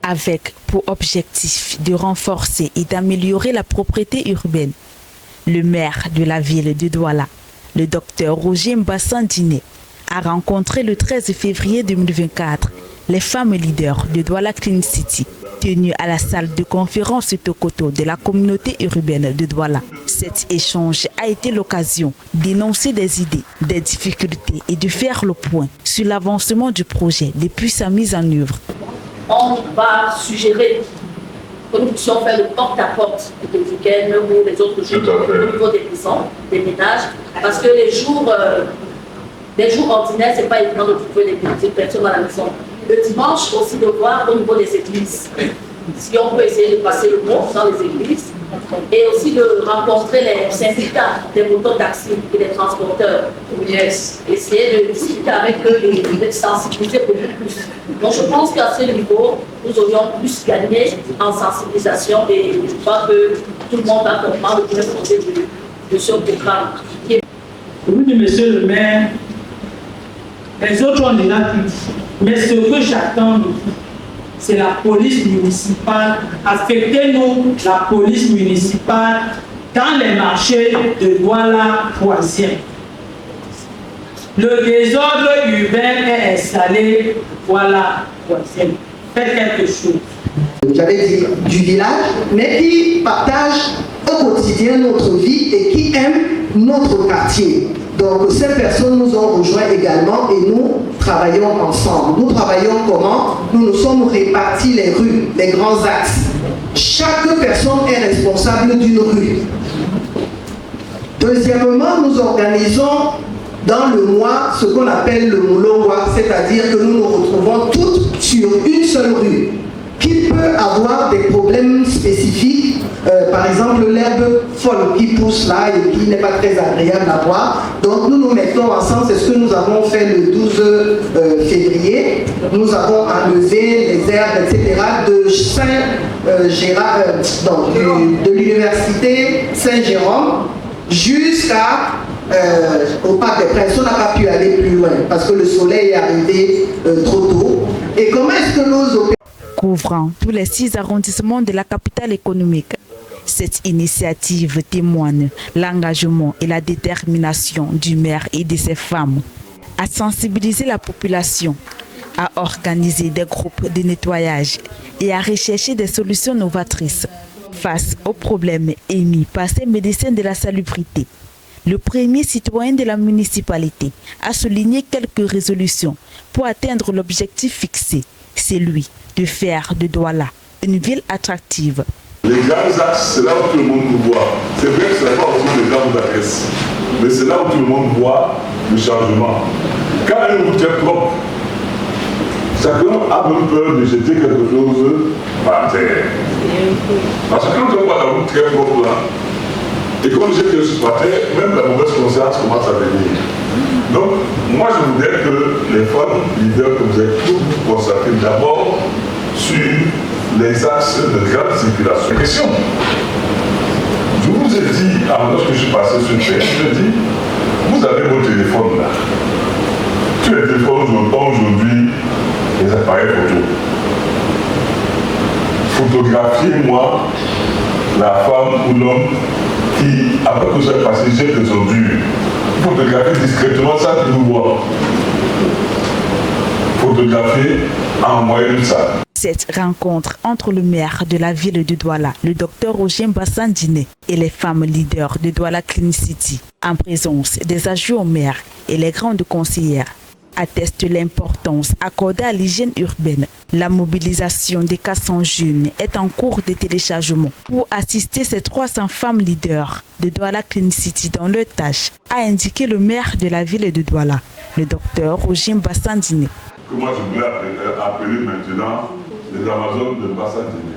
avec pour objectif de renforcer et d'améliorer la propreté urbaine. Le maire de la ville de Douala, le docteur Roger Mbassandine, a rencontré le 13 février 2024 les femmes leaders de Douala Clean City, tenues à la salle de conférence Tokoto de la communauté urbaine de Douala. Cet échange a été l'occasion d'énoncer des idées, des difficultés et de faire le point sur l'avancement du projet depuis sa mise en œuvre. On va suggérer que nous puissions faire le porte-à-porte des week-ends ou les autres jours au niveau des maisons, des ménages, parce que les jours ordinaires, ce n'est pas évident de trouver les personnes à la maison. Le dimanche, aussi de voir au niveau des églises. Si on peut essayer de passer le mot dans les églises et aussi de rencontrer les syndicats des mototaxis et des transporteurs. Yes. Essayer de discuter avec eux et de sensibiliser beaucoup plus. Donc je pense qu'à ce niveau, nous aurions plus gagné en sensibilisation et je crois que tout le monde va comprendre le projet de ce programme. Oui, monsieur le maire, les autres ont déjà dit, mais ce que j'attends de vous, c'est la police municipale. Affectez-nous la police municipale dans les marchés de Douala-Poisien. Le désordre urbain est installé, Douala-Poisien. Faites quelque chose. J'avais dit du village, mais qui partage au quotidien notre vie et qui aime notre quartier. Donc ces personnes nous ont rejoints également et nous travaillons ensemble. Nous travaillons comment? Nous nous sommes répartis les rues, les grands axes. Chaque personne est responsable d'une rue. Deuxièmement, nous organisons dans le mois ce qu'on appelle le Moulonwa, c'est-à-dire que nous nous retrouvons toutes sur une seule rue, qui peut avoir des problèmes spécifiques, par exemple l'herbe folle qui pousse là et qui n'est pas très agréable à voir. Donc nous nous mettons ensemble, c'est ce que nous avons fait le 12 février. Nous avons enlevé les herbes, etc. de Saint-Gérard, de l'université Saint-Jérôme jusqu'à au Parc des Princes. On n'a pas pu aller plus loin parce que le soleil est arrivé trop tôt. Et comment est-ce que nos couvrant tous les 6 arrondissements de la capitale économique. Cette initiative témoigne l'engagement et la détermination du maire et de ses femmes à sensibiliser la population, à organiser des groupes de nettoyage et à rechercher des solutions novatrices face aux problèmes émis par ces médecins de la salubrité. Le premier citoyen de la municipalité a souligné quelques résolutions pour atteindre l'objectif fixé, celui de faire de Douala une ville attractive. Les grands axes, c'est là où tout le monde nous voit. C'est vrai que ce n'est pas aussi les grandes adresses, mais c'est là où tout le monde voit le changement. Quand une route est propre, chacun a même peur de jeter quelque chose par terre. Parce que quand on voit la route très propre là, et qu'on jette quelque chose par terre, même la mauvaise conscience commence à venir. Donc, moi je voudrais que les femmes leaders que vous êtes tous vous consacrez d'abord sur les axes de grande circulation. Question. Je vous ai dit, lorsque je suis passé sur le terrain, je dis, vous avez vos téléphones là. Tous les téléphones ont aujourd'hui des appareils photo. Photographiez-moi la femme ou l'homme qui, après que j'ai passé, jette des ordures. Photographier discrètement ça que nous voit. Photographier en moyenne ça. Cette rencontre entre le maire de la ville de Douala, le docteur Roger Mbassandine, et les femmes leaders de Douala Clean City, en présence des adjoints au maire et les grandes conseillères, atteste l'importance accordée à l'hygiène urbaine. La mobilisation des 400 jeunes est en cours de téléchargement pour assister ces 300 femmes leaders de Douala Clean City dans leur tâche, a indiqué le maire de la ville de Douala, le docteur Roger Mbassandine. Que moi je voulais appeler maintenant les Amazones de Mbassandine.